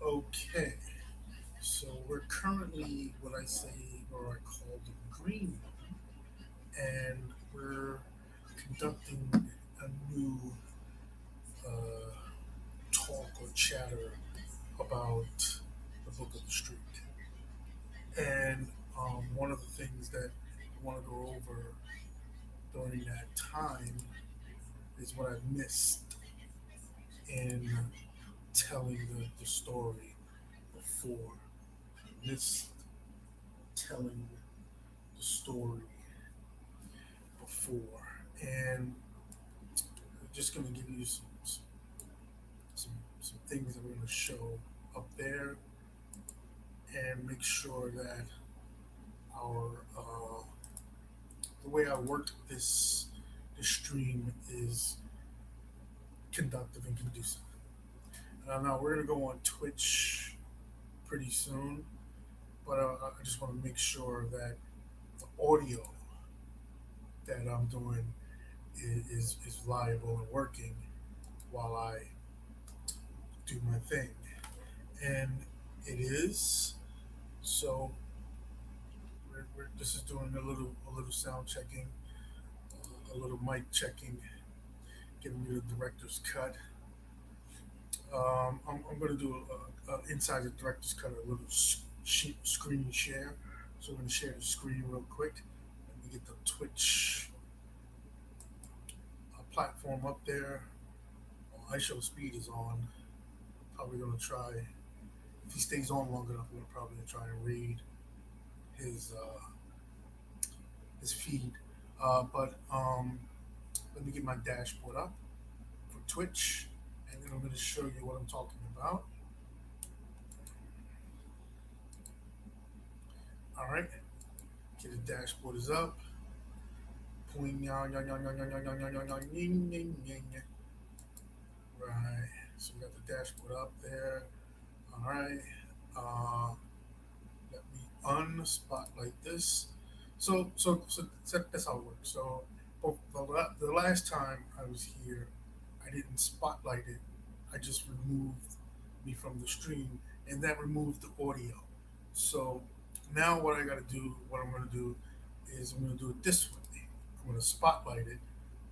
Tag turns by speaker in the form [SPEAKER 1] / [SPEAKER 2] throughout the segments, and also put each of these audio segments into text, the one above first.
[SPEAKER 1] Okay, so we're currently what I say or I call the green room, and we're conducting a new uh, talk or chatter about the Book of the Street. And one of the things that I want to go over during that time is what I missed in telling the story before. Missed telling the story before. And I'm just going to give you some things that we're going to show up there and make sure that our the way I work this stream is conductive and conducive. Now we're going to go on Twitch pretty soon, but I just want to make sure that the audio that I'm doing is viable and working while I do my thing. And it is. So this is doing a little sound checking, a little mic checking, giving you the director's cut. I'm going to do inside the director's cut a little screen share. So I'm going to share the screen real quick. Let me get the Twitch platform up there. ISO speed is on. Probably going to try. If he stays on long enough, I'm probably going to try and read his uh, his feed. But let me get my dashboard up for Twitch, and then I'm going to show you what I'm talking about. All right, okay, the dashboard is up. Point, right. So we got the dashboard up there. All right. Uh, Let me unspotlight this. So that's how it works. So the last time I was here, I didn't spotlight it. I just removed me from the stream, and that removed the audio. So now what I got to do, what I'm going to do, is I'm going to do it this way. I'm going to spotlight it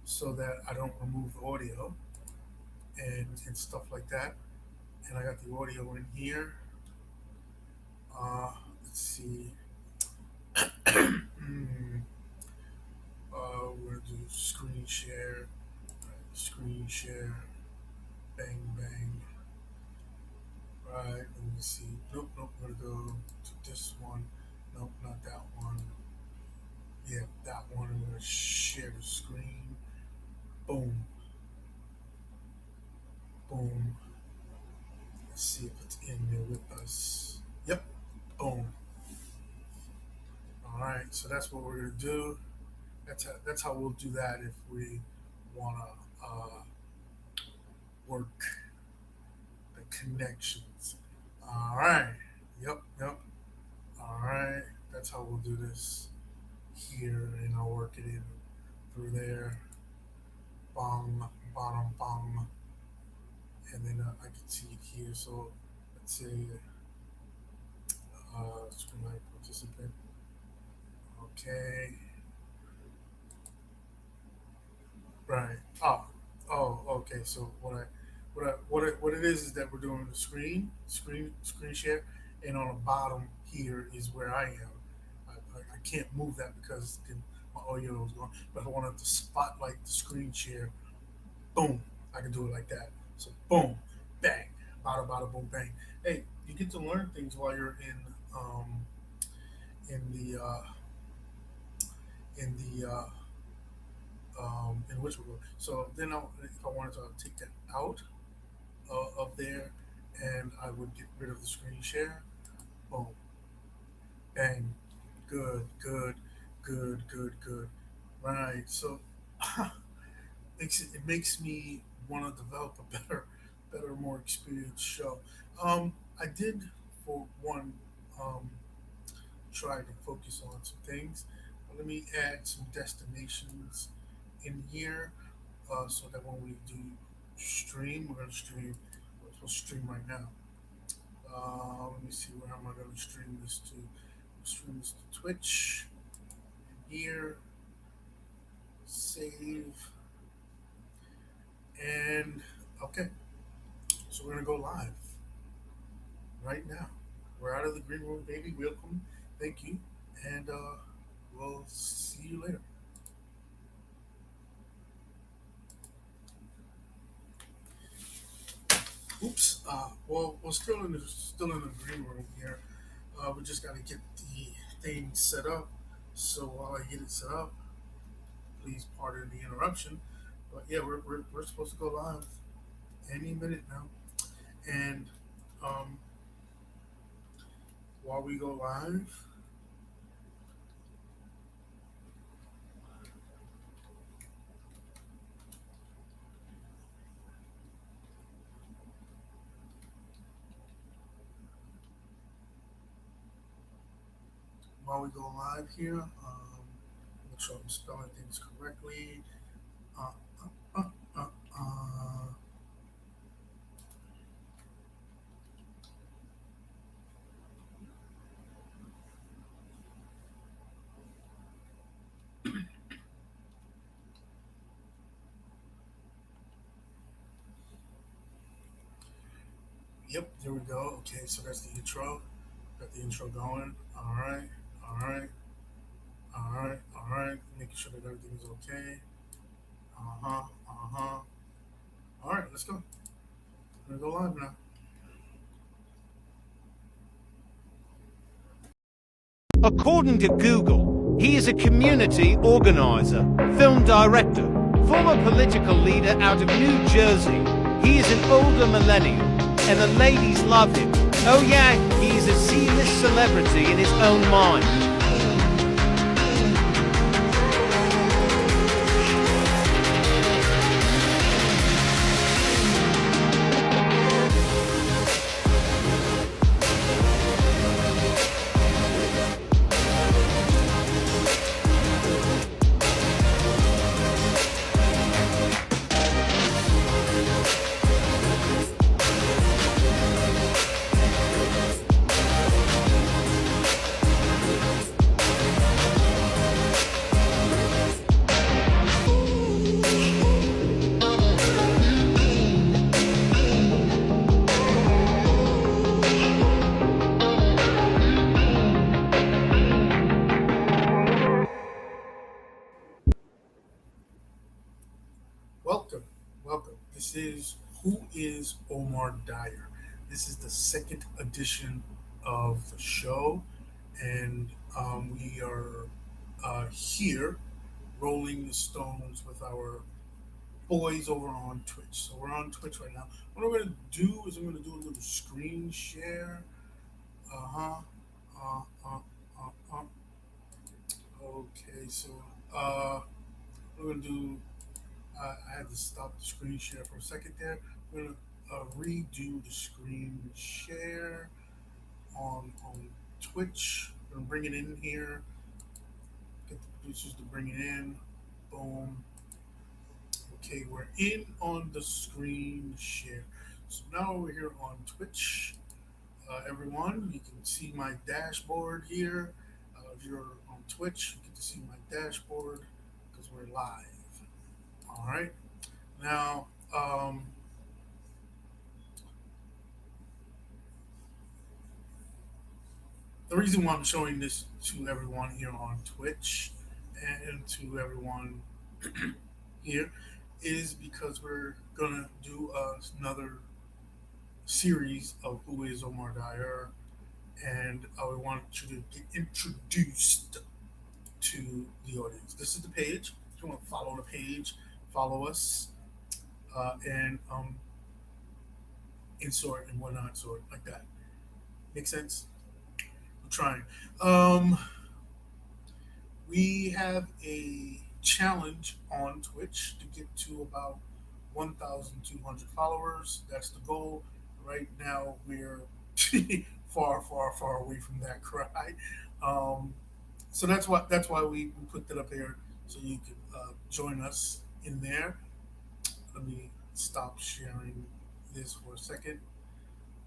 [SPEAKER 1] so that I don't remove the audio and stuff like that. And I got the audio in here. Let's see. Hmm. We're gonna do screen share, right, screen share, bang bang. Right, let me see. Nope, nope. We're gonna go to this one. Nope, not that one. Yeah, that one. I'm gonna share the screen. Boom, boom. Let's see if it's in there with us. Yep, boom. All right, so that's what we're gonna do. That's how we'll do that if we wanna work the connections. All right. Yep, yep. All right. That's how we'll do this here, and I'll work it in through there. Bong, bottom, bong, and then I can see it here. So let's say screen light participant. Okay. Right. Okay. So what it is that we're doing the screen share, and on the bottom here is where I am. I can't move that because my audio is going. But if I wanted to spotlight the screen share, boom, I can do it like that. So boom, bang, bada bada boom bang. Hey, you get to learn things while you're in the in the in which one. So then if I wanted to take that out of there, and I would get rid of the screen share. Boom, bang, good, good, good, good, good. Right. So it makes me want to develop a better, more experienced show. I did for one um, try to focus on some things. Let me add some destinations in here so that when we do stream, we're going to stream. We're supposed to stream right now. Let me see, where am I going to stream this to? Stream this to Twitch. Here, save, and okay. So we're gonna go live right now. We're out of the green room, baby. Welcome, thank you, and we'll see you later. Oops. Well, we're still in the green room here. We just got to get the thing set up. So while I get it set up, please pardon the interruption. But yeah, we're supposed to go live any minute now. And um, while we go live, here, make sure I'm spelling things correctly. Uh, uh, uh, uh, uh. Yep, there we go. Okay, so that's the intro. Got the intro going. All right, all right, all right, all right. Making sure that everything is okay. Uh huh, uh huh. All right, let's go. We're gonna go live now.
[SPEAKER 2] According to Google, he is a community organizer, film director, former political leader out of New Jersey. He is an older millennial, and the ladies love him. Oh yeah, he is a C-list celebrity in his own mind.
[SPEAKER 1] Welcome, welcome. This is Who is Omar Dyer? This is the second edition of the show, and we are here rolling the stones with our boys over on Twitch. So we're on Twitch right now. What I'm going to do is I'm going to do a little screen share. Uh huh. Uh, uh, uh, uh. Okay, so we're going to do I had to stop the screen share for a second there. We're gonna redo the screen share on Twitch. We're gonna bring it in here. Get the producers to bring it in. Boom. Okay, we're in on the screen share. So now we're here on Twitch. Everyone, you can see my dashboard here. If you're on Twitch, you get to see my dashboard because we're live. All right. Now, the reason why I'm showing this to everyone here on Twitch and to everyone here is because we're gonna do another series of Who is Omar Dyer, and I want you to get introduced to the audience. This is the page. If you want to follow the page, follow us, and insert and whatnot, sort like that. Make sense? I'm trying. Um, We have a challenge on Twitch to get to about 1,200 followers. That's the goal. Right now, we're far, far, far away from that cry. Um, so that's why we put that up there so you can join us in there. Let me stop sharing this for a second.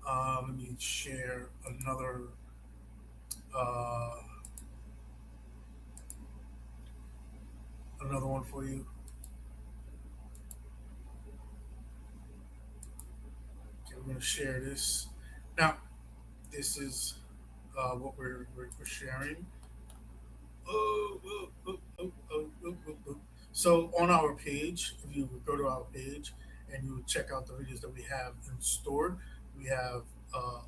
[SPEAKER 1] Let me share uh, another one for you. Okay, we're going to share this. Now, this is what we're sharing. Oh, oh, oh, oh, oh, oh, oh, oh. So on our page, if you go to our page and you check out the videos that we have in stored, we have uh,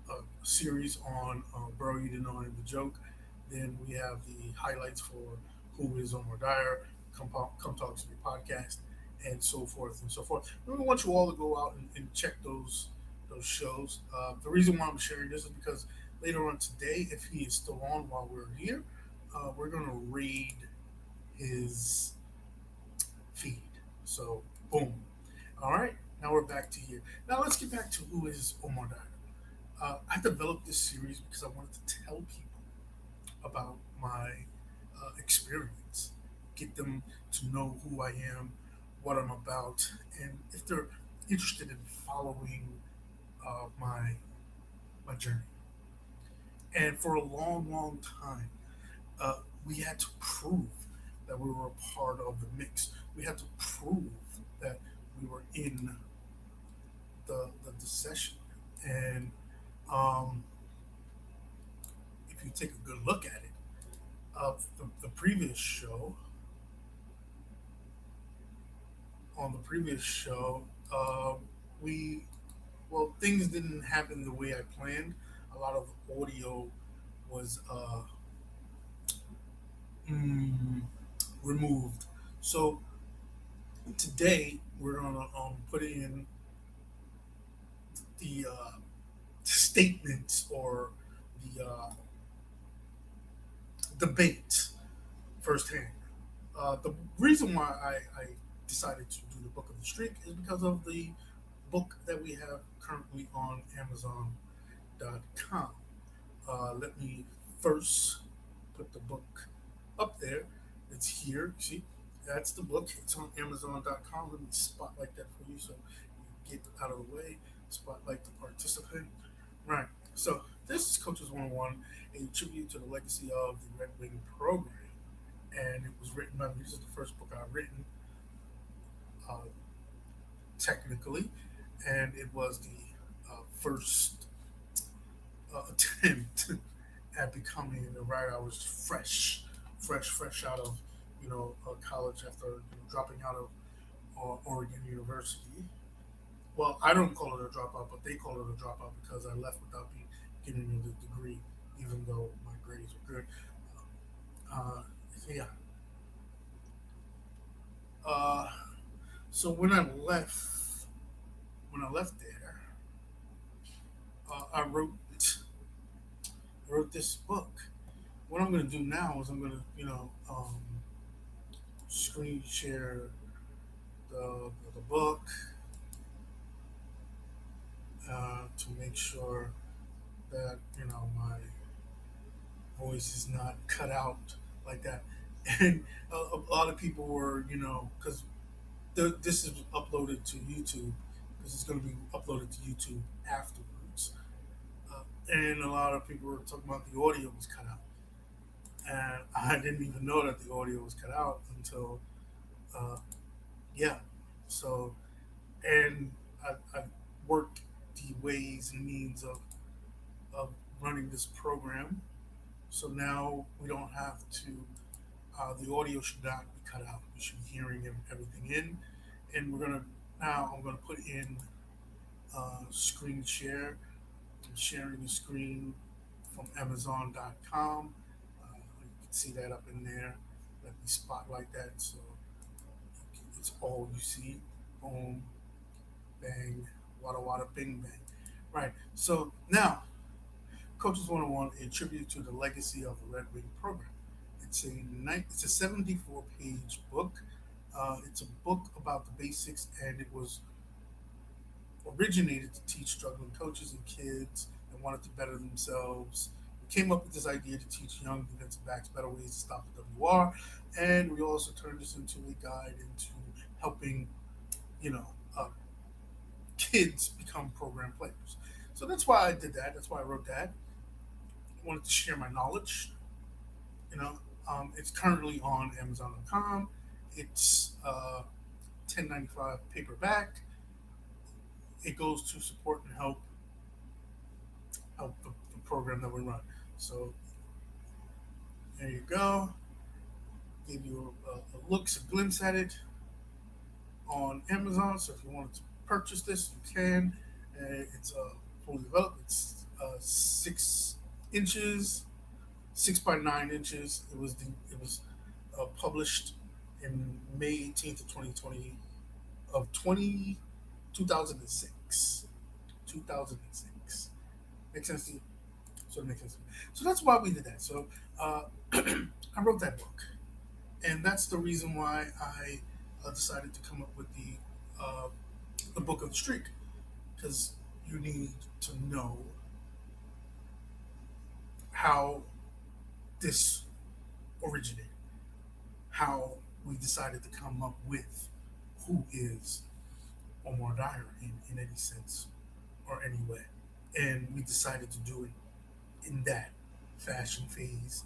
[SPEAKER 1] a series on Bro You Didn't Know Any the Joke. Then we have the highlights for Who is Omar Dyer, Come Talk to Me podcast, and so forth and so forth. We want you all to go out and check those shows. The reason why I'm sharing this is because later on today, if he is still on while we're here, we're going to raid his feed. So, boom. All right, now we're back to here. Now let's get back to who is Omar Dyer. I developed this series because I wanted to tell people about my experience, get them to know who I am, what I'm about, and if they're interested in following my journey. And for a long, long time, uh, we had to prove that we were a part of the mix. We had to prove that we were in the session. And um, if you take a good look at it, the previous show, on the previous show, we well things didn't happen the way I planned. A lot of audio was mm, removed. So today we're gonna put in the statements or the debate firsthand. The reason why I decided to do the Book of the Streak is because of the book that we have currently on Amazon.com. Let me first put the book up there. It's here. See, that's the book. It's on Amazon.com. Let me spotlight that for you so you get out of the way. Spotlight the participant. Right. So this is Coaches 101, a tribute to the legacy of the Red Wing program. And it was written by me. This is the first book I've written, uh, technically, and it was the first attempt at becoming a writer. I was fresh out of college after dropping out of Oregon University. Well, I don't call it a dropout, but they call it a dropout because I left without getting the degree, even though my grades were good. Uh, yeah. Uh, so when I left there, I wrote this book. What I'm going to do now is I'm going to screen share the book to make sure that my voice is not cut out like that. And a lot of people were because this is uploaded to YouTube because it's going to be uploaded to YouTube afterwards. And a lot of people were talking about the audio was cut out, and I didn't even know that the audio was cut out until uh, yeah. So and I've worked the ways and means of running this program. So now we don't have to. The audio should not be cut out. You should be hearing everything in, and we're gonna now. I'm gonna put in screen share. I'm sharing the screen from Amazon.com. You can see that up in there. Let me spotlight that so it's all you see. Boom, bang, wada wada, bing bang. Right. So now, Coaches 101, a tribute to the legacy of the Red Wing program. It's a 74-page book. It's a book about the basics, and it was originated to teach struggling coaches and kids that wanted to better themselves. We came up with this idea to teach young defensive backs better ways to stop the WR, and we also turned this into a guide into helping, you know, uh, kids become program players. So that's why I did that. That's why I wrote that. I wanted to share my knowledge. You know, it's currently on Amazon.com. It's 10.95 paperback. It goes to support and help the program that we run. So there you go. Give you a look, a glimpse at it on Amazon. So if you wanted to purchase this, you can. It's fully developed. It's 6 inches, 6 by 9 inches. It was published in May 18th of 2020 of 2006. 2006. Makes sense to you? So it makes sense. So that's why we did that. So I wrote that book, and that's the reason why I decided to come up with the book of the streak, because you need to know how this originated, how we decided to come up with who is Omar Dyer in any sense or any way, and we decided to do it in that fashion phase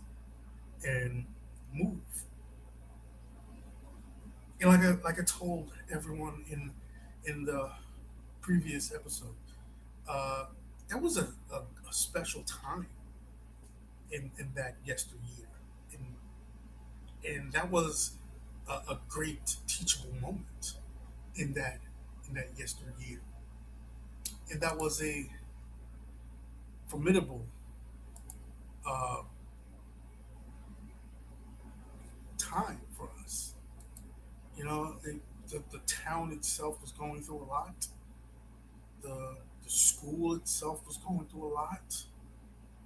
[SPEAKER 1] and move. And like I told everyone in the previous episode, uh, that was a special time in that yesteryear, and that was a great teachable moment in that in that yesteryear, and that was a formidable uh, time for us. You know, the town itself was going through a lot. The school itself was going through a lot,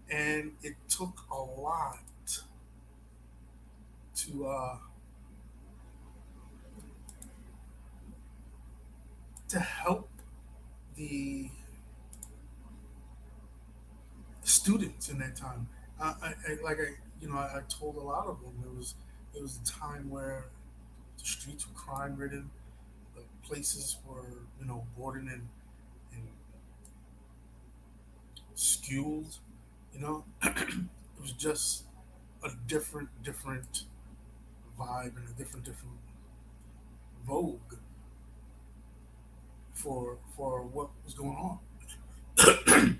[SPEAKER 1] and it took a lot to to help the students in that time. I told a lot of them, it was a time where the streets were crime ridden, the places were boarded and skewed. It was just a different vibe and a different vogue for what was going on.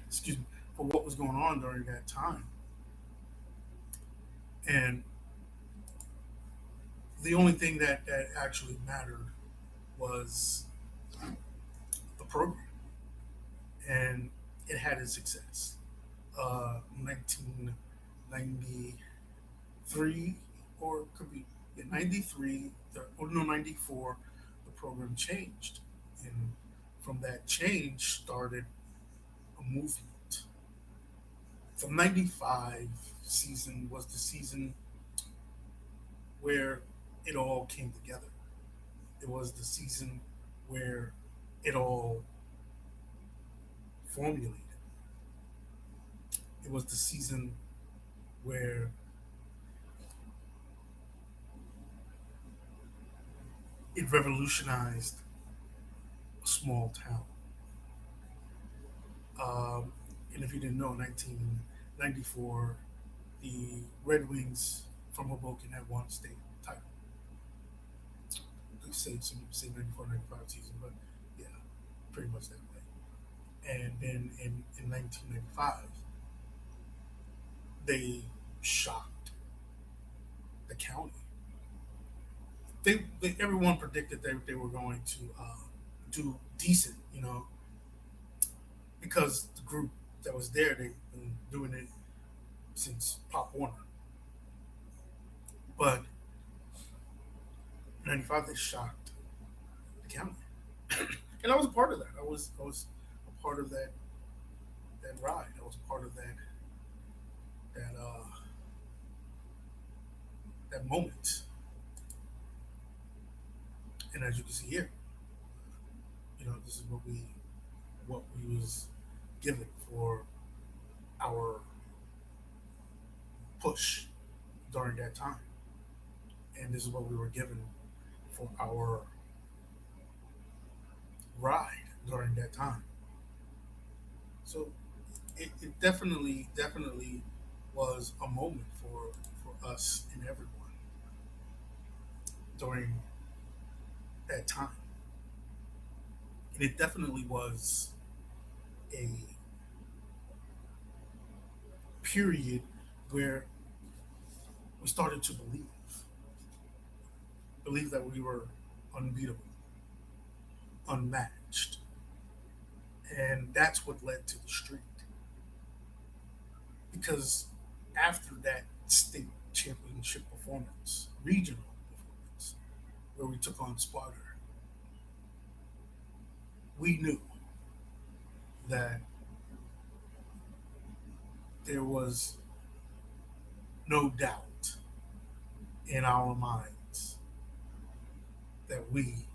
[SPEAKER 1] Excuse me, for what was going on during that time. And the only thing that actually mattered was the program, and it had its success. 1993, or it could be, yeah, 93, or no, 94, the program changed. And from that change started a movement. The 95 season was the season where it all came together. It was the season where it all formulated. It was the season where it revolutionized a small town. And if you didn't know, 1994, the Redwings from Hoboken had won state title. Say 94, 95 season, but yeah, pretty much that way. And then in 1995, they shocked the county. Everyone predicted they were going to do decent, because the group that was there, they've been doing it since Pop Warner. But in '95, they shocked the county, and I was a part of that. I was a part of that ride. I was a part of that that moment. And as you can see here, this is what we was given for our push during that time, and this is what we were given for our ride. during that time. So it definitely was a moment for us and everyone during that time. And it definitely was a period where we started to believe that we were unbeatable, unmatched. And that's what led to the streak. Because after that state championship performance, regional performance, where we took on Sparta, we knew that there was no doubt in our minds that we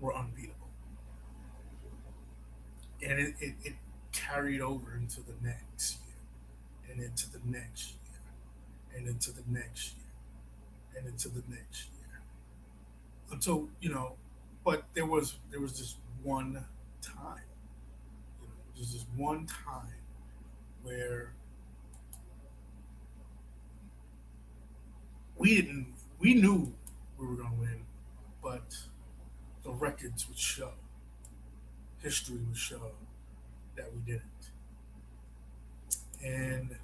[SPEAKER 1] were unbeatable. And it carried over into the next year, and into the next year, and into the next year, and into the next year. Until, but there was just one time, there's just one time where we knew we were going to win, but the records would show, history would show that we didn't. And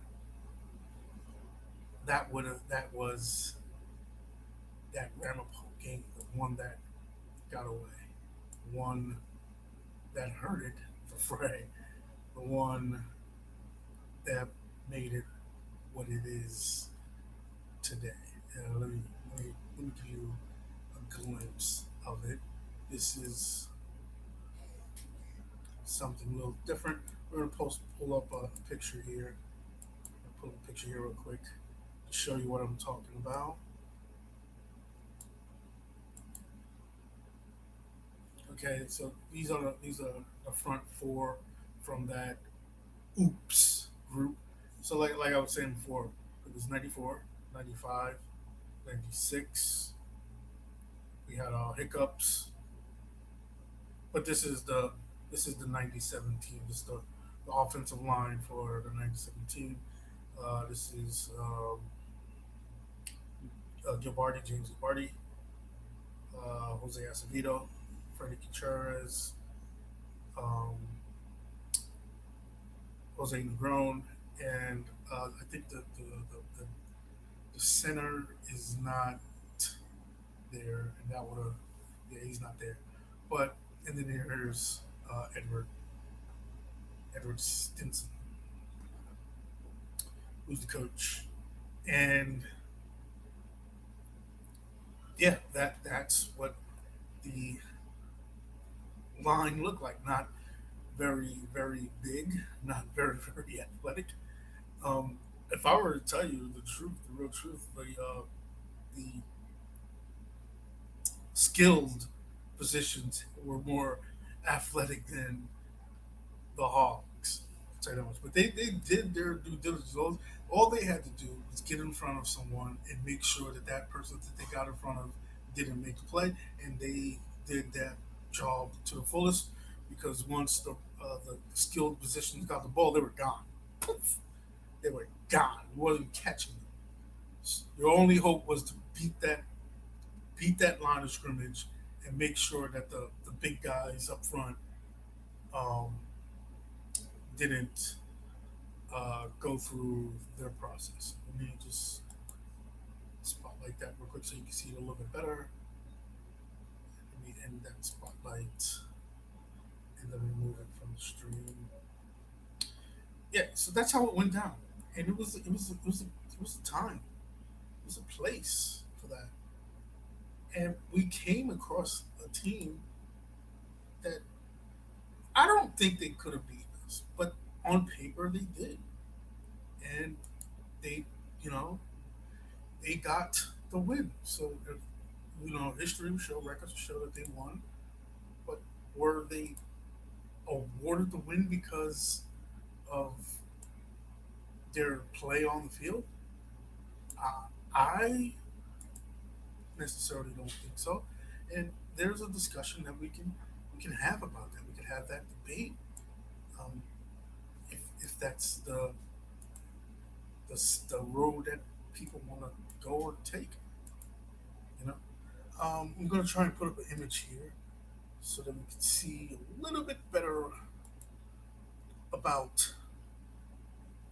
[SPEAKER 1] that was that Ramapo game, the one that got away, the one that hurted the fray, the one that made it what it is today. Let me give you a glimpse of it. This is something a little different. We're gonna pull up a picture here. I'll pull up a picture here real quick to show you what I'm talking about. Okay, so these are the front four from that oops group. So like I was saying before, it was 94, 95, 96. We had our hiccups, but this is the 97 team. This is the offensive line for the 97 team. This is Gilbardi, James Gilbardi, Jose Acevedo, Freddie Contreras, um, Jose Negron, and I think the center is not there, and that would have, yeah, he's not there. But and then there's Edward Stinson, who's the coach, and yeah, that's what the line looked like. Not very big, not very athletic. If I were to tell you the truth, the real truth, the skilled positions were more athletic than the Hawks. I'll tell you that much. But they did their due diligence. All they had to do was get in front of someone and make sure that that person that they got in front of didn't make the play, and they did that job to the fullest. Because once the skilled positions got the ball, they were gone. Poof, they were gone. It wasn't catching them. Your only hope was to beat that line of scrimmage and make sure that the big guys up front um, didn't go through their process. Let me just spotlight that real quick so you can see it a little bit better. Let me end that spotlight and then remove it from the stream. Yeah, so that's how it went down, and it was a time, it was a place for that, and we came across a team that I don't think they could have beaten us, but on paper they did, and they, you know, they got the win. So, if, history will show, records will show that they won, but were they awarded the win because of their play on the field? I necessarily don't think so. And there's a discussion that we can we can have about that. We can have that debate, um, if that's the road that people want to go or take. You know, I'm going to try and put up an image here so that we can see a little bit better about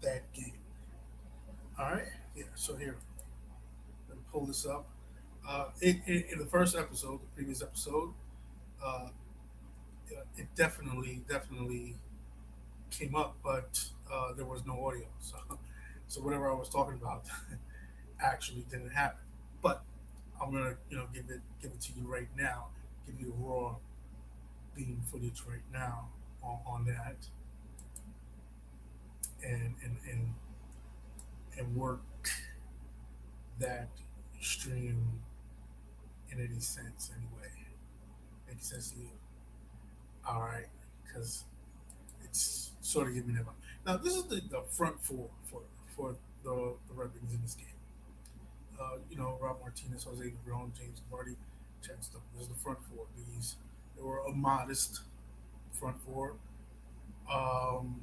[SPEAKER 1] that game. All right, yeah. So here, let me pull this up. In the first episode, the previous episode, uh, it definitely came up, but there was no audio. So whatever I was talking about actually didn't happen. But I'm gonna, give it to you right now. Give you the raw beam footage right now on that, and and work that stream in any sense anyway. Make sense to you? All right, because it's sort of giving them up. Now this is the front four for the Red Wings in this game. Rob Martinez, Jose Negron, James Vardy, Chad Stone. This is the front four. They were a modest front four. Um,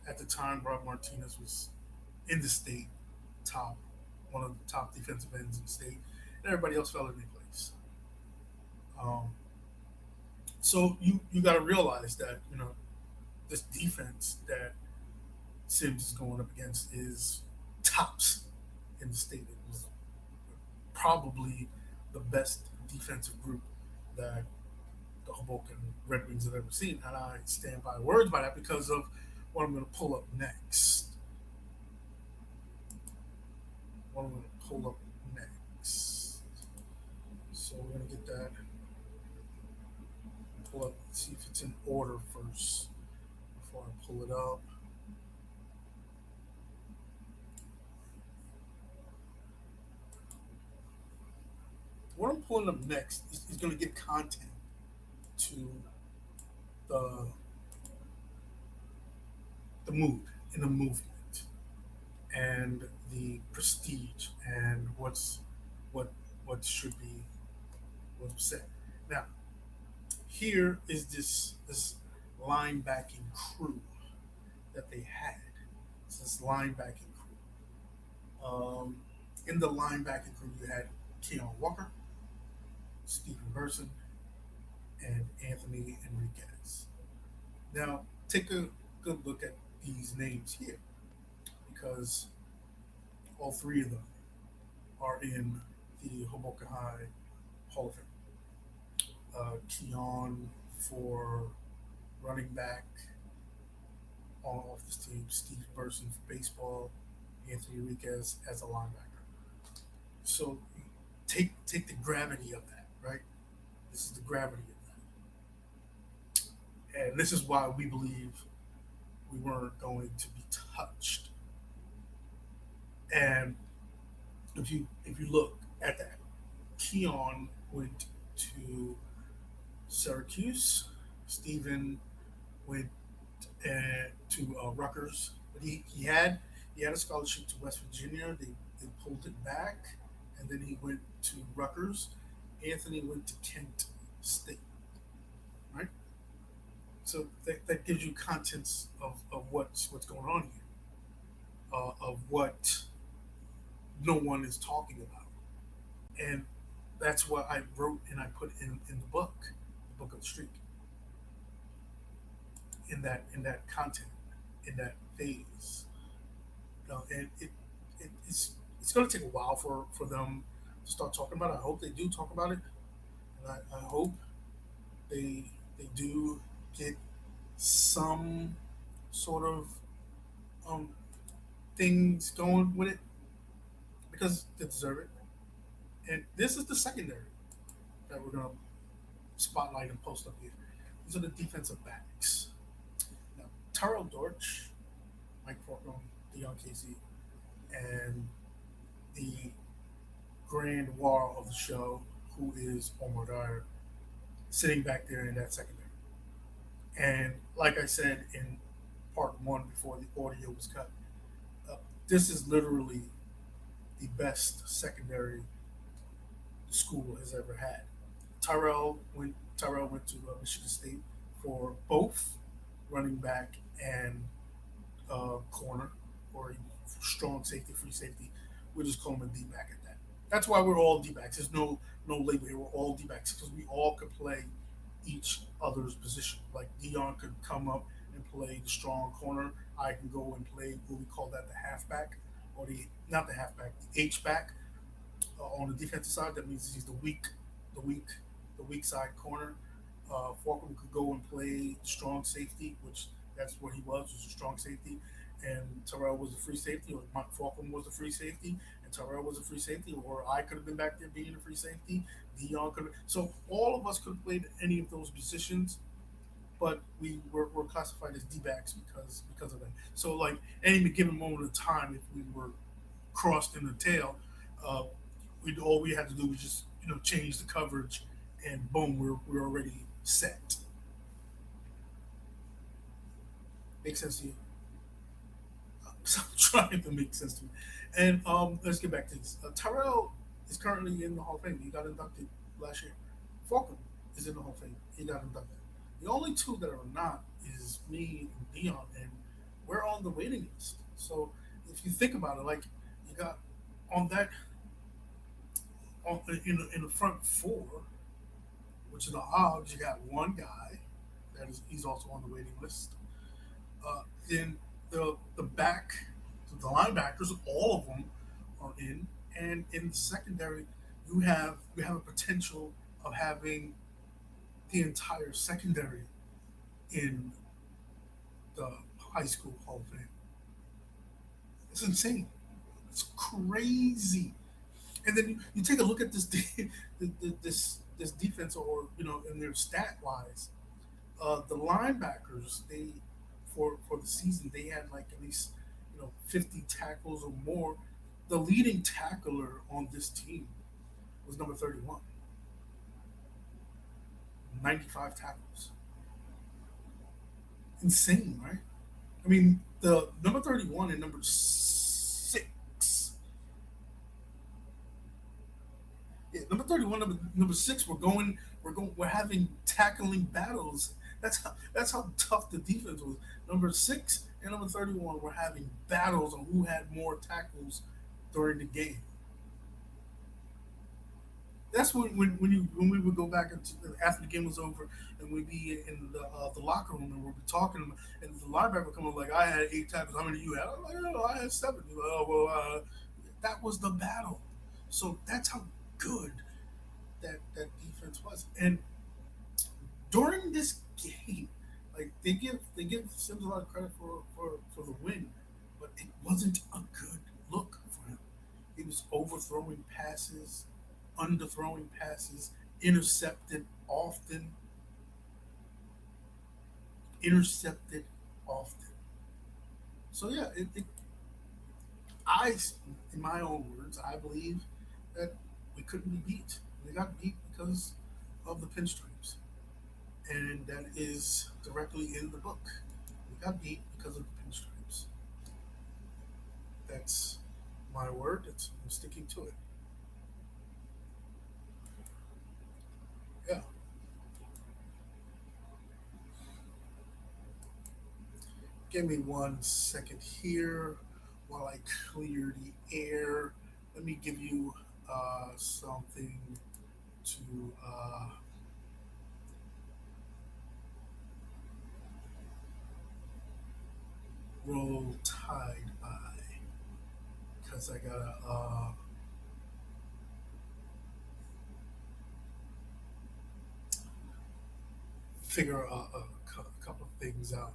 [SPEAKER 1] at the time, Rob Martinez was in the state top, one of the top defensive ends in the state, and everybody else fell into place. Um, so you got to realize that this defense that Sims is going up against is tops in the state. It was probably the best defensive group that the Hoboken Redwings have ever seen, and I stand by words by that because of what I'm going to pull up next. What I'm going to pull up next. So we're going to get that. Pull up, see if it's in order first before I pull it up. What I'm pulling up next is going to give content to the the mood and the movement and the prestige and what what should be what's said. Now, here is this linebacking crew that they had. It's this linebacking crew. In the linebacking crew, you had Keon Walker, Stephen Burson, and Anthony Enriquez. Now, take a good look at these names here because all three of them are in the Hoboken High Hall of Fame. Keon for running back on off this team, Steve Burson for baseball, Anthony Enriquez as a linebacker. So take the gravity of that, right? This is the gravity of that, and this is why we believe we weren't going to be touched. And if you look at that, Keon went to Syracuse. Stephen went to Rutgers, but he had a scholarship to West Virginia. They pulled it back, and then he went to Rutgers. Anthony went to Kent State, right? So that gives you contents of what's going on here, of what no one is talking about, and that's what I wrote and I put in the book of the streak, in that content, in that phase. And it's going to take a while for them to start talking about it. I hope they do talk about it, and I hope they they do get some sort of um, things going with it because they deserve it. And this is the secondary that we're going to spotlight and post up here. These are the defensive backs. Now, Tyrell Dortch, Mike Corcoran, Deion Casey, and the grand wall of the show, who is Omar Dyer, sitting back there in that secondary. And like I said in part one before the audio was cut, uh, this is literally the best secondary the school has ever had. Tyrell went to Michigan State for both running back and corner or strong safety, free safety. We just call him a D back at that. That's why we're all D backs. There's no label here. We're all D backs because we all could play each other's position. Like Dion could come up and play the strong corner. I can go and play what we call that the halfback or the not the halfback, the H back on the defensive side. That means he's the weak, the weak side corner. Falcon could go and play strong safety, which that's what he was a strong safety. And Terrell was a free safety, or Mike Falcon was a free safety, and Terrell was a free safety, or I could have been back there being a free safety. Dion could have. So all of us could have played any of those positions, but were classified as D backs because of that. So like any given moment of time, if we were crossed in the tail, uh, we all we had to do was just change the coverage, and boom, we're already set. Makes sense to you? So I'm trying to make sense to me. And let's get back to this. Tyrell is currently in the Hall of Fame. He got inducted last year. Falcon is in the Hall of Fame. He got inducted. The only two that are not is me and Dion, and we're on the waiting list. So if you think about it, like you got on that in the front four, which is the odds, you got one guy that is he's also on the waiting list. Then the back, the linebackers, all of them are in, and in the secondary, you have a potential of having the entire secondary in the high school Hall of Fame. It's insane. It's crazy. And then you take a look at this defense, or in their stat wise, the linebackers for the season they had like at least 50 tackles or more. The leading tackler on this team was number 31, 95 tackles. Insane, right? I mean, the number 31 and number six, yeah, number 31, number six, we're having tackling battles. That's how tough the defense was. Number six and number 31 were having battles on who had more tackles during the game. That's when we would go back into after the game was over, and we'd be in the locker room, and we'd be talking, and the linebacker would come up like, I had 8 tackles. How many you had? I'm like, oh, I had 7. He's like, oh well, that was the battle. So that's how good that defense was. And during this game, like they give Sims a lot of credit for the win, but it wasn't a good look for him. He was overthrowing passes, underthrowing passes, intercepted often, intercepted often. So yeah, I, in my own words, I believe that we couldn't be beat. We got beat because of the pinstripes, and that is directly in the book. We got beat because of the pinstripes. That's my word. I'm sticking to it. Yeah. Give me 1 second here while I clear the air. Let me give you something to roll tide by, because I gotta figure a couple of things out.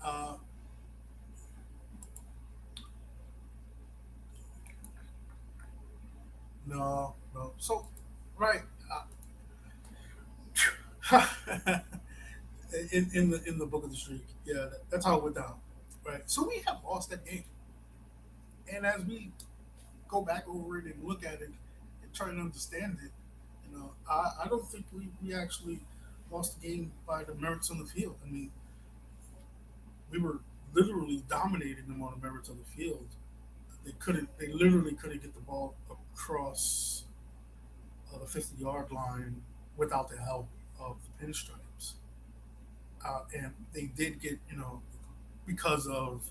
[SPEAKER 1] Uh, no, no. So, right. In the book of the streak, yeah, that's how it went down. Right. So we have lost that game, and as we go back over it and look at it and try to understand it, I don't think we actually lost the game by the merits on the field. I mean, we were literally dominating them on the merits of the field. They literally couldn't get the ball across the 50-yard line without the help of the pinstripes. And they did get, because of,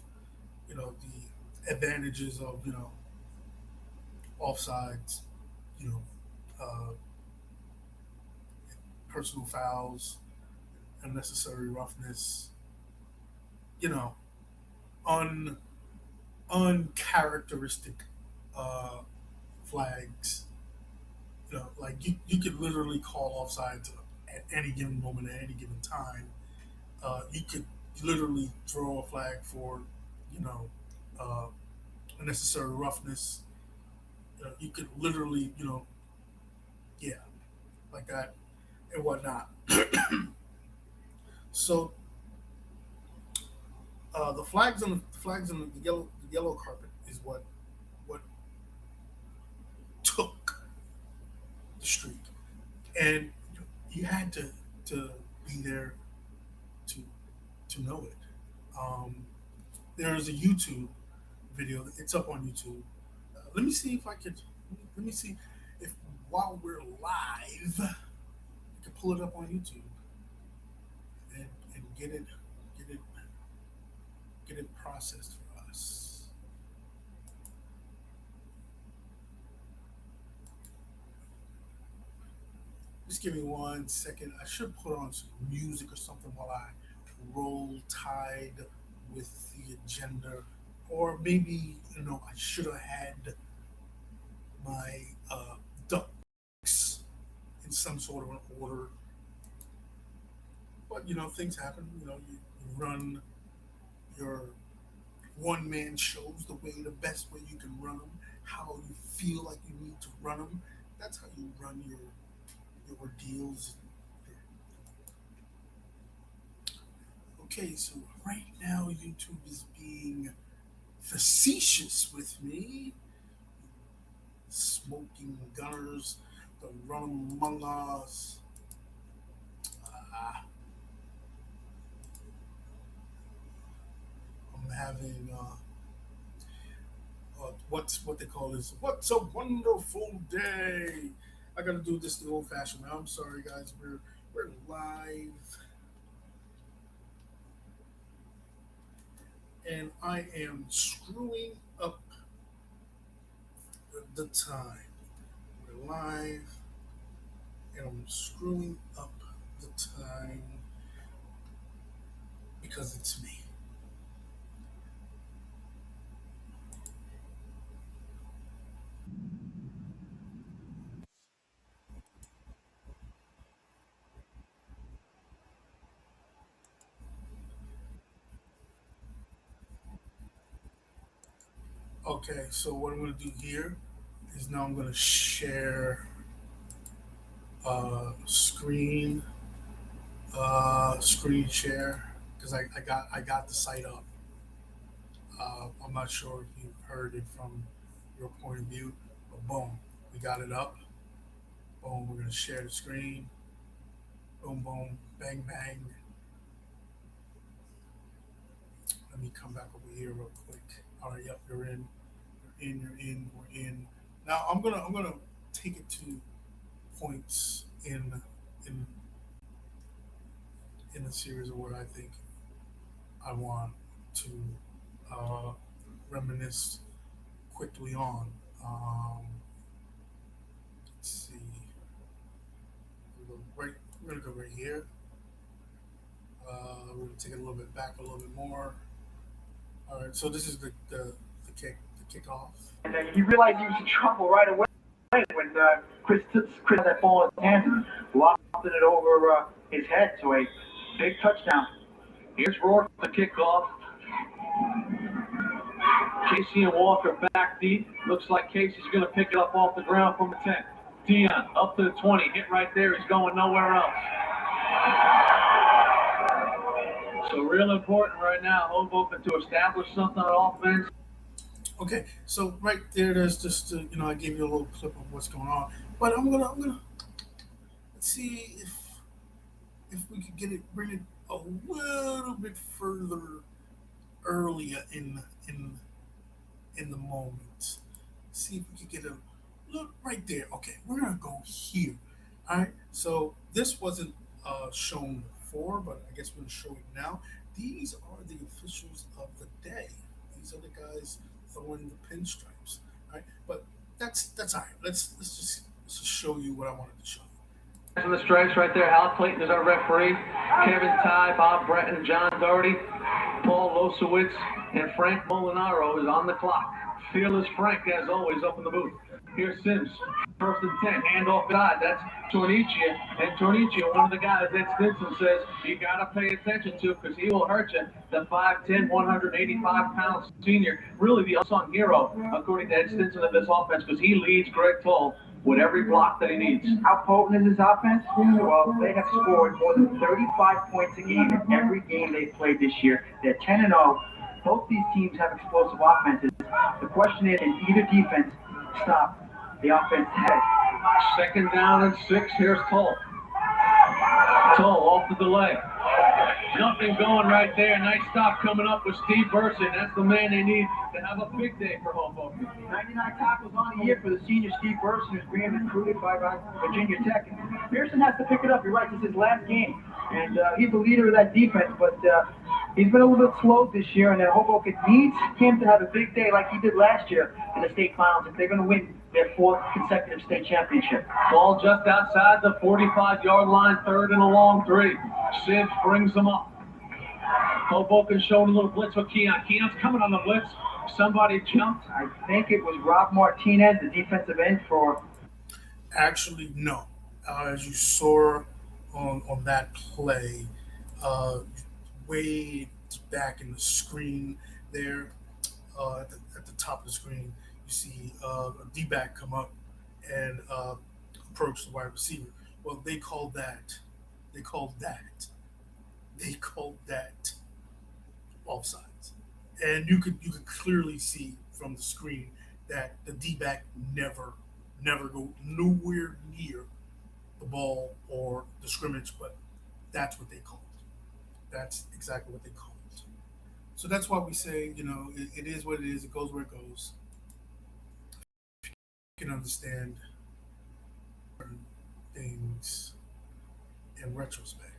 [SPEAKER 1] the advantages of, offsides, you know, uh, personal fouls, unnecessary roughness, you know, un uncharacteristic uh, flags. Like you could literally call offsides at any given moment, at any given time. You could literally throw a flag for, you know, uh, unnecessary roughness. You could literally, yeah, like that and whatnot. So the yellow carpet is what took the streak, and you had to be there to know it. Um, there's a YouTube video. It's up on YouTube. Let me see if I could. Let me see if while we're live, I can pull it up on YouTube and get it get it processed for us. Just give me 1 second. I should put on some music or something while I roll tide with the agenda, or maybe I should have had my ducks in some sort of an order. But things happen. You run your one man shows the best way you can run them, how you feel like you need to run them. That's how you run your ordeals. Okay, so right now YouTube is being facetious with me. Smoking gunners, the run among us. Uh, I'm having what they call this. What's a wonderful day? I gotta do this the old-fashioned way. I'm sorry, guys. We're live, and I am screwing up the time. We're live, and I'm screwing up the time because it's me. Okay, so what I'm gonna do here is now I'm gonna share screen screen share because I got the site up. I'm not sure if you heard it from your point of view, but boom, we got it up. Boom, we're gonna share the screen. Boom, boom, bang, bang. Let me come back over here real quick. All right, yep, you're in. You're in. You're in. We're in. Now I'm gonna take it to points in in a series of what I think I want to uh, reminisce quickly on. Let's see. We're gonna go right here. We're gonna take it a little bit back, a little bit more. All right. So this is the kickoff.
[SPEAKER 3] And he realized he was in trouble right away when Chris had that ball in his hand and lofted it over his head. So a big touchdown. Here's Rourke the kickoff. Casey and Walker back deep. Looks like Casey's going to pick it up off the ground from the 10. Dion up to the 20. Hit right there. He's going nowhere else. So real important right now, Hoboken to establish something on offense.
[SPEAKER 1] Okay, so right there, there's just I gave you a little clip of what's going on, but I'm gonna let's see if we could bring it a little bit further earlier in the moment. See if we could get a look right there. Okay, we're gonna go here. All right. So this wasn't shown before, but I guess we're going to show it now. These are the officials of the day. These are the guys throwing the pinstripes. All right. But that's all right. Let's just show you what I wanted to show you.
[SPEAKER 3] And the stripes right there. Hal Clayton is our referee. Kevin Ty, Bob Breton, John Doherty, Paul Losowitz, and Frank Molinaro is on the clock. Fearless Frank, as always, up in the booth. Here's Sims. First and 10. Handoff side. That's Tornicia. And Tornicia, one of the guys that Stinson says you got to pay attention to because he will hurt you. The 5'10", 185-pound senior. Really the unsung hero, according to Ed Stinson, of this offense because he leads Greg Toll with every block that he needs. How potent is his offense? Well, they have scored more than 35 points a game in every game they've played this year. They're 10-0. Both these teams have explosive offenses. The question is, can either defense stop the offense head? Second down and 6. Here's Toll. Toll off the delay. Nothing going right there. Nice stop coming up with Steve Burson. That's the man they need to have a big day for Hoboken. 99 tackles on the year for the senior Steve Burson, who's being recruited by Virginia Tech. Pearson has to pick it up. You're right. This is his last game. And he's the leader of that defense, but he's been a little bit slow this year, and then Hoboken needs him to have a big day like he did last year in the state finals if they're going to win their 4th consecutive state championship. Ball just outside the 45-yard line, 3rd and a long 3. Sims brings them up. Hoboken showing a little blitz with Keon. Keon's coming on the blitz. Somebody jumped. I think it was Rob Martinez, the defensive end for...
[SPEAKER 1] Actually, no. As you saw on that play, way back in the screen there, at the top of the screen, you see a D-back come up and approach the wide receiver. Well, they called that offsides, and you could clearly see from the screen that the D-back never go nowhere near the ball or the scrimmage, but that's what they called. That's exactly what they called. So that's why we say, it is what it is. It goes where it goes. You can understand certain things in retrospect.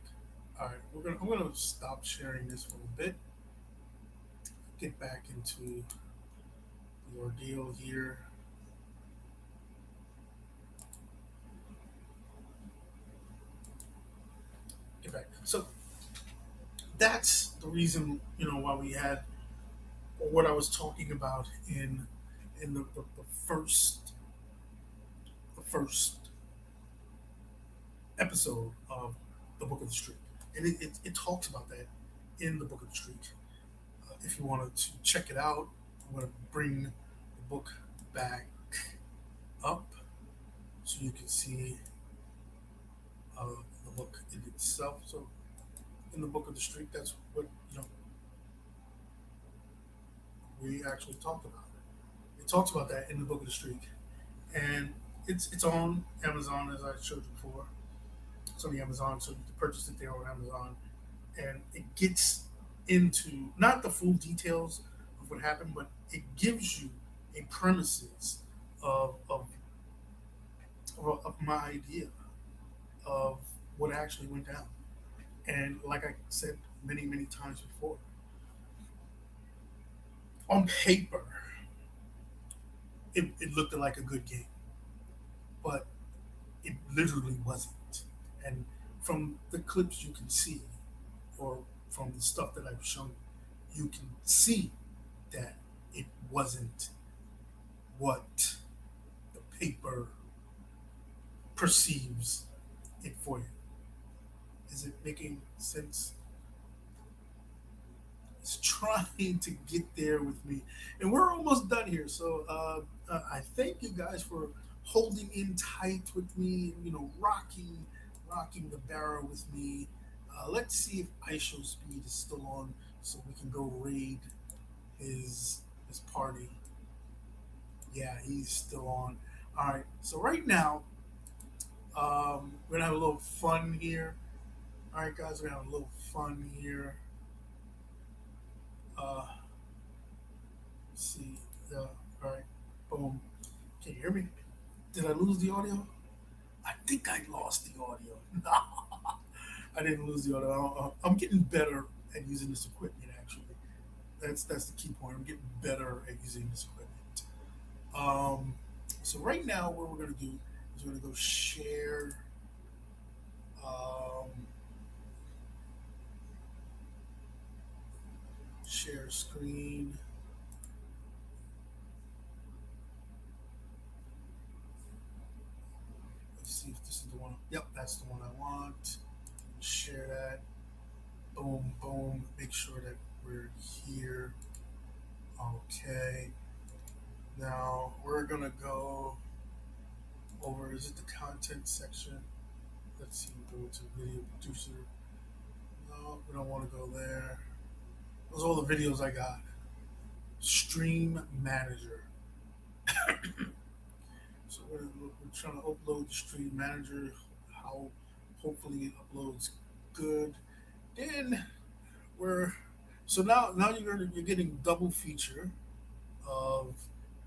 [SPEAKER 1] All right, I'm gonna stop sharing this for a bit. Get back into the ordeal here. Get back. So that's the reason, why we had, or what I was talking about in the first episode of the Book of the Street, and it talks about that in the Book of the Street. If you wanted to check it out, I'm going to bring the book back up so you can see the book in itself. So in the Book of the Street, that's what we actually talked about. It talks about that in the Book of the Street, and it's on Amazon, as I showed you before. It's on the Amazon, so you can purchase it there on Amazon, and it gets into not the full details of what happened, but it gives you a premises of my idea of what actually went down. And like I said many times before, on paper, it looked like a good game, but it literally wasn't. And from the clips you can see, or from the stuff that I've shown, you can see that it wasn't what the paper perceives it for you. Is it making sense? It's trying to get there with me, and we're almost done here. So I thank you guys for holding in tight with me, rocking the barrel with me. Let's see if ISO Speed is still on, so we can go raid his party. Yeah, he's still on. All right. So right now, we're gonna have a little fun here. All right, guys, we're gonna have a little fun here. Let's see. All right. Boom. Can you hear me? Did I lose the audio? I think I lost the audio. No, I didn't lose the audio. I'm getting better at using this equipment. Actually, that's the key point. I'm getting better at using this equipment. Um, so right now, what we're gonna do is we're gonna go share. Um, share screen. Let's see if this is the one. Yep, that's the one I want. Share that. Boom, boom. Make sure that we're here. Okay. Now we're gonna go over. Is it the content section? Let's see. Go to video producer. No, we don't want to go there. Those are all the videos I got. Stream manager. So we're trying to upload the stream manager. How hopefully it uploads good. Then we're so now you're getting double feature of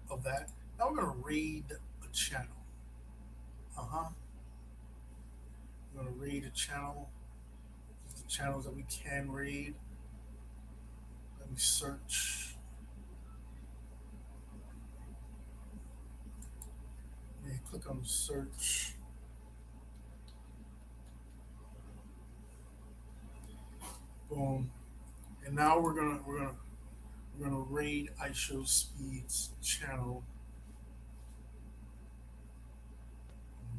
[SPEAKER 1] of that. Now we're gonna raid a channel. Uh huh. We're gonna raid a channel. The channels that we can raid. Let me search. Let me click on search. Boom. And now we're gonna raid iShow Speed's channel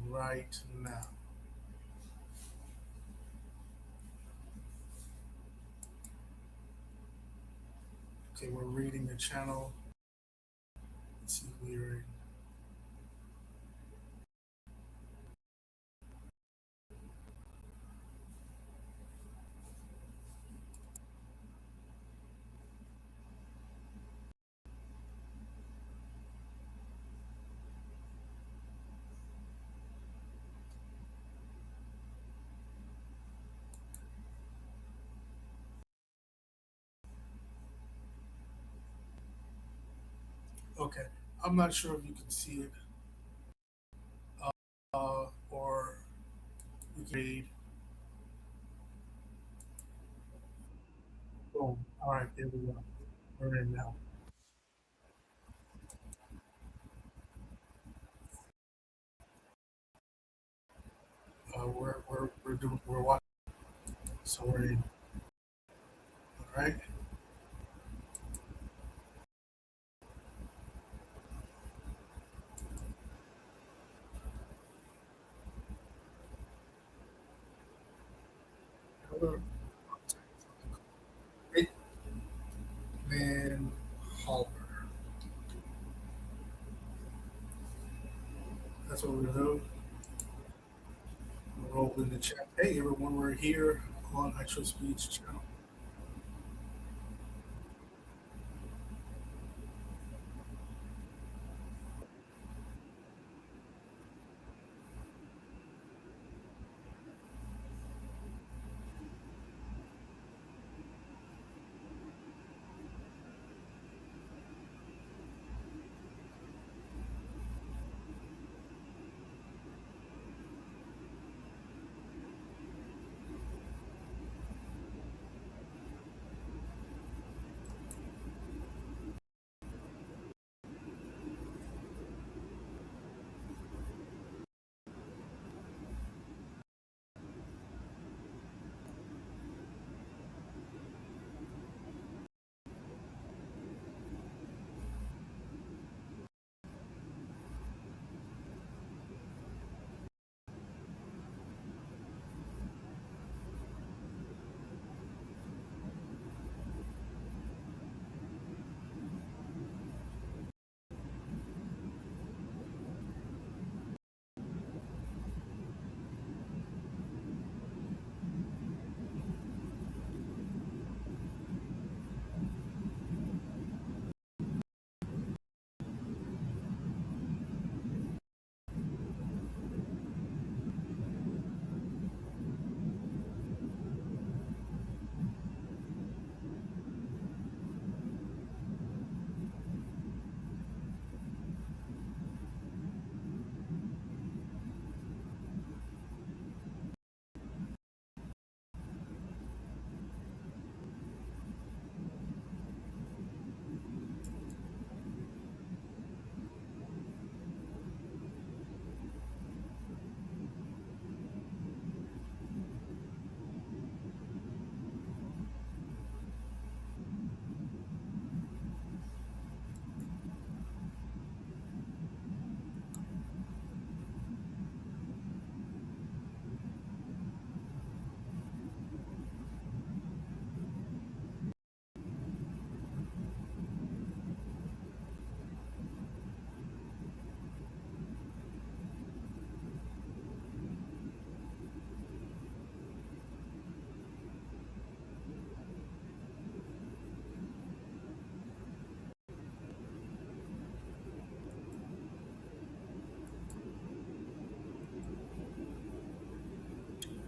[SPEAKER 1] right now. Okay, we're raiding the channel. Let's see if we're in. Okay, I'm not sure if you can see it, or we can raid. Boom. All right, there we go. We're in now. We're doing we're watching. So we're in. All right. Hello. Man Halber. That's what we're gonna do. We'll roll in the chat. Hey everyone, we're here on Actual Speech channel.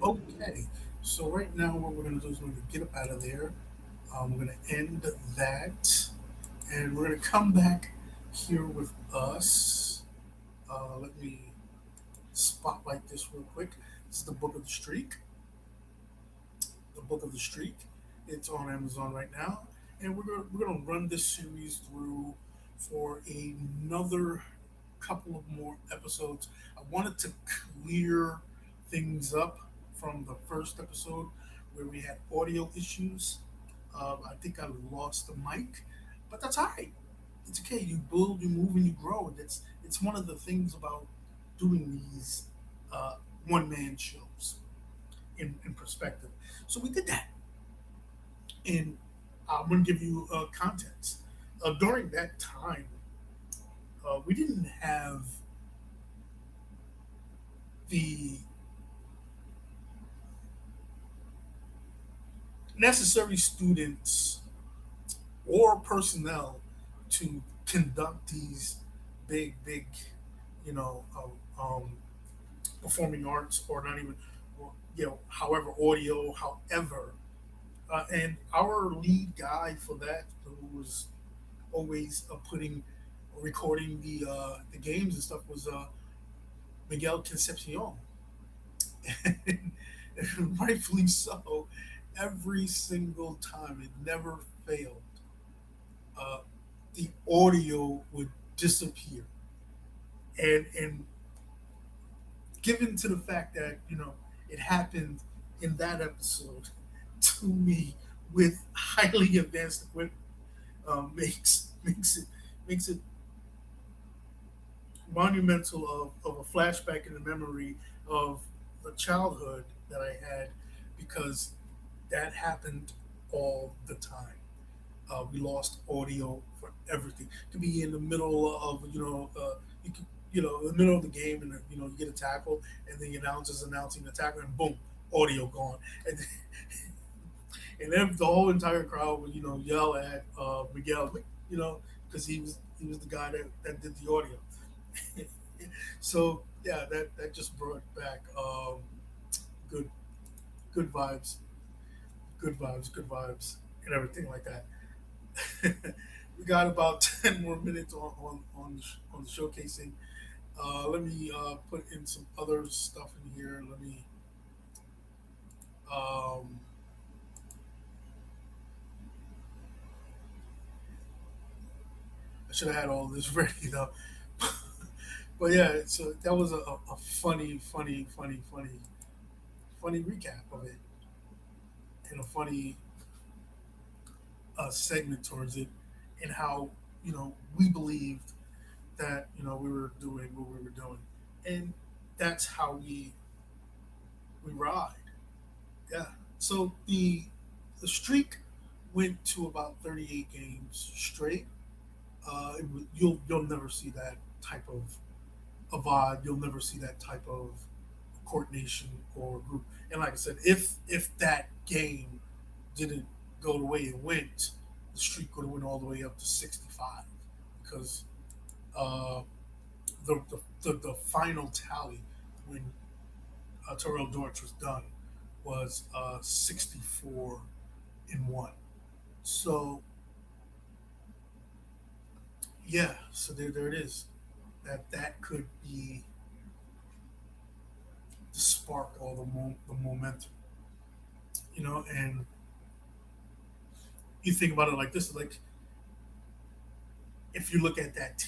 [SPEAKER 1] Okay, so right now what we're gonna do is we're gonna get up out of there. We're gonna end that, and we're gonna come back here with us. Let me spotlight this real quick. This is the Book of the Streak. The Book of the Streak. It's on Amazon right now, and we're gonna run this series through for another couple of more episodes. I wanted to clear things up from the first episode where we had audio issues. I think I lost the mic, but that's all right. It's okay. You build, you move, and you grow. And it's one of the things about doing these one man shows in perspective. So we did that, and I'm going to give you context. During that time, we didn't have the necessary students or personnel to conduct these big, you know, performing arts, or not even, however, audio, however. And our lead guy for that, who was always recording the games and stuff, was Miguel Concepcion, and rightfully so. Every single time, it never failed. Uh, the audio would disappear, and given to the fact that it happened in that episode to me with highly advanced equipment, makes it monumental of a flashback in the memory of the childhood that I had, because that happened all the time. We lost audio for everything. To be in the middle of you could, in the middle of the game, and you get a tackle, and the announcer's announcing the tackle, and boom, audio gone, and then the whole entire crowd would yell at Miguel, because he was the guy that did the audio. So yeah, that just brought back good good vibes, good vibes, and everything like that. We got about 10 more minutes on the showcasing. Let me put in some other stuff in here. Let me. Um, I should have had all this ready though. But yeah, so that was a funny recap of it, and a funny segment towards it, and how we believed that we were doing what we were doing, and that's how we ride. Yeah. So the streak went to about 38 games straight. You'll never see that type of vibe. You'll never see that type of coordination or group. And like I said, if that game didn't go the way it went, the streak would have went all the way up to 65, because uh, the final tally when Terrell Dortch was done was 64-1. So yeah, so there it is. That could be the spark, or the momentum, and you think about it like this, like, if you look at that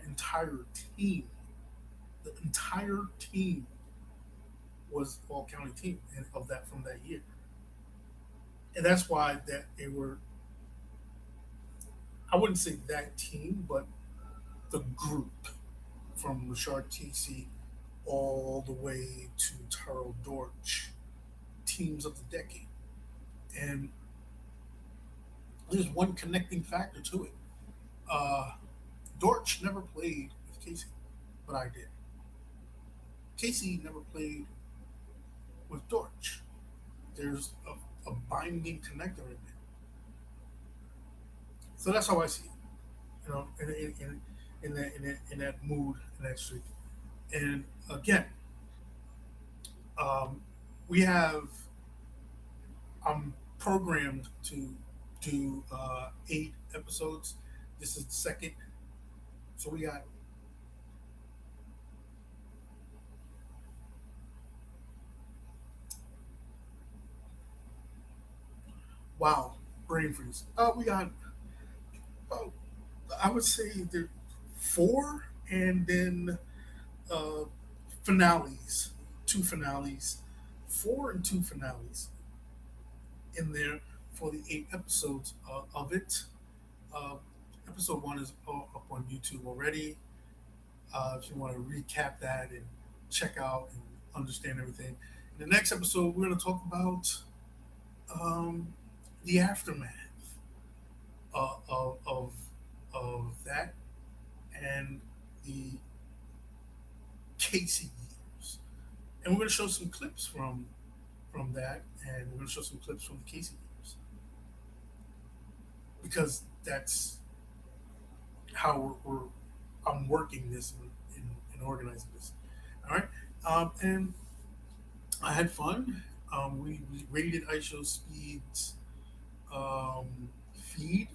[SPEAKER 1] entire team, the entire team was all county team, and of that, from that year, and that's why that they were. I wouldn't say that team, but the group, from Richard TC all the way to Terrell Dortch, teams of the decade. And there's one connecting factor to it. Uh, Dortch never played with Casey, but I did. Casey never played with Dortch. There's a binding connector in there. So that's how I see it. In that mood, in that streak. And again, We have I'm programmed to do 8 episodes. This is the second, so we got wow brain freeze. We got uh, I would say there 4, and then uh, finales, 2 finales, 4 and 2 finales in there for the 8 episodes of it. Uh, Episode 1 is up on YouTube already. If you want to recap that and check out and understand everything. In the next episode, we're going to talk about um, the aftermath uh, of, of, of that and the Casey years. And we're going to show some clips from that, and we're going to show some clips from the Casey years because that's how I'm working this and organizing this. All right, and I had fun. We rated ISO Speed's feed.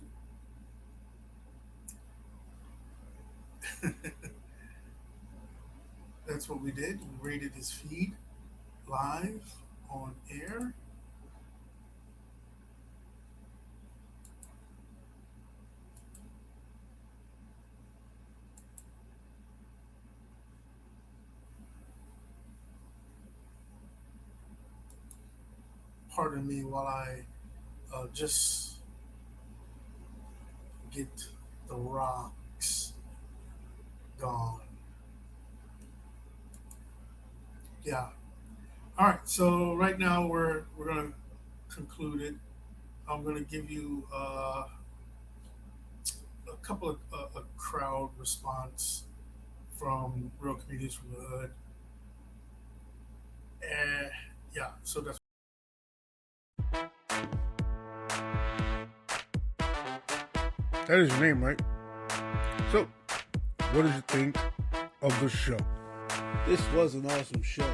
[SPEAKER 1] That's what we did. We rated his feed live on air. Pardon me while I just get the rocks gone. Yeah. All right. So right now we're gonna conclude it. I'm gonna give you a couple of a crowd response from real comedians from the hood. And yeah, so that's
[SPEAKER 4] That is your name, right? So, what did you think of the show?
[SPEAKER 5] This was an awesome show.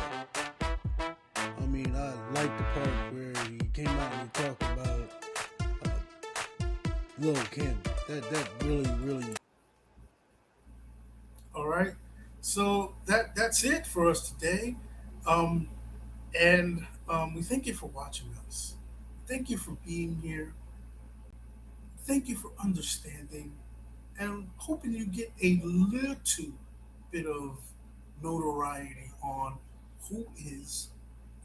[SPEAKER 5] I mean, I liked the part where he came out and he talked about Lil Kim. That really.
[SPEAKER 1] all right. So that's it for us today. And we thank you for watching us. Thank you for being here. Thank you for understanding, and hoping you get a little bit of notoriety on who is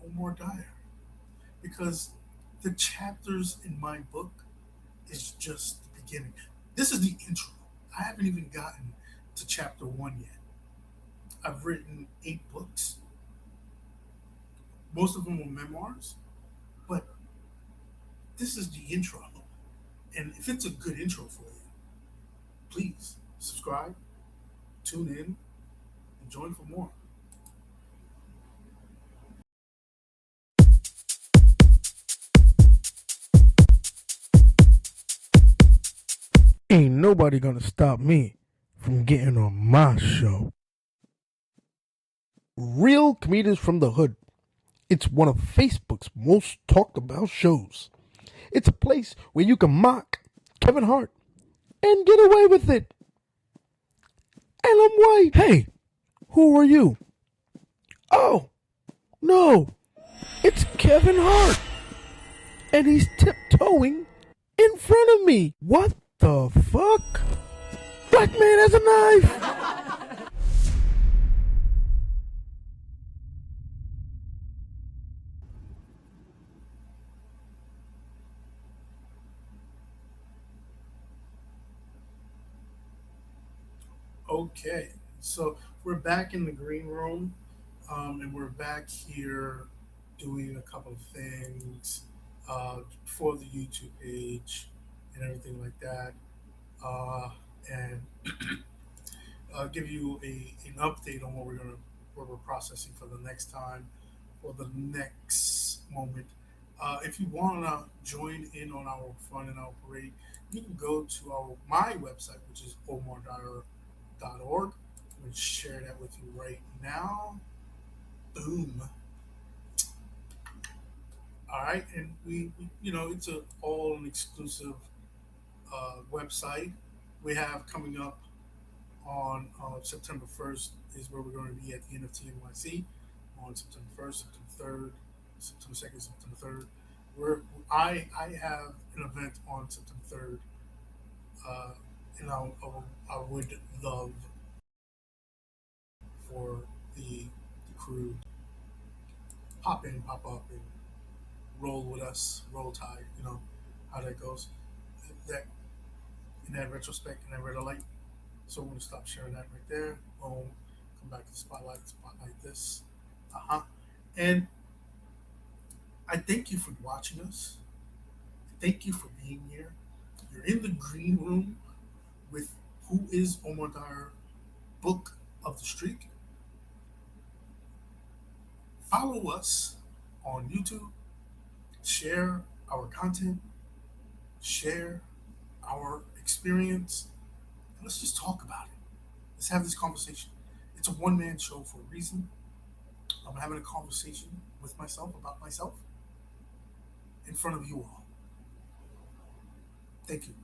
[SPEAKER 1] Omar Dyer. Because the chapters in my book is just the beginning. This is the intro. I haven't even gotten to chapter 1 yet. I've written 8 books. Most of them are memoirs, but this is the intro. And if it's a good intro for you, please subscribe, tune in, and join for more.
[SPEAKER 4] Ain't nobody gonna stop me from getting on my show. Real Comedians from the Hood. It's one of Facebook's most talked about shows. It's a place where you can mock Kevin Hart and get away with it. And I'm white. Hey, who are you? Oh, no, it's Kevin Hart. And he's tiptoeing in front of me. What the fuck? Black man has a knife.
[SPEAKER 1] Okay, so we're back in the green room, and we're back here doing a couple of things for the YouTube page and everything like that, and give you an update on what we're processing for the next time, for the next moment. If you want to join in on our fun and our parade, you can go to my website, which is omardyer.org. I'm going to share that with you right now. Boom. right, and it's a all an exclusive website. We have coming up on September 1st is where we're going to be at the NFT NYC on September 1st, September 3rd, September 2nd, September 3rd. Where I have an event on September 3rd, uh, and I would love for the crew pop in, pop up, and roll with us, roll tide. You know how that goes. That in that retrospect, in that red light. So we're gonna stop sharing that right there. Boom. Come back to the spotlight. Spotlight this. And I thank you for watching us. Thank you for being here. You're in the green room with Who is Omar Dyer, Book of the Streak. Follow us on YouTube. Share our content. Share our experience. And let's just talk about it. Let's have this conversation. It's a one-man show for a reason. I'm having a conversation with myself about myself in front of you all. Thank you.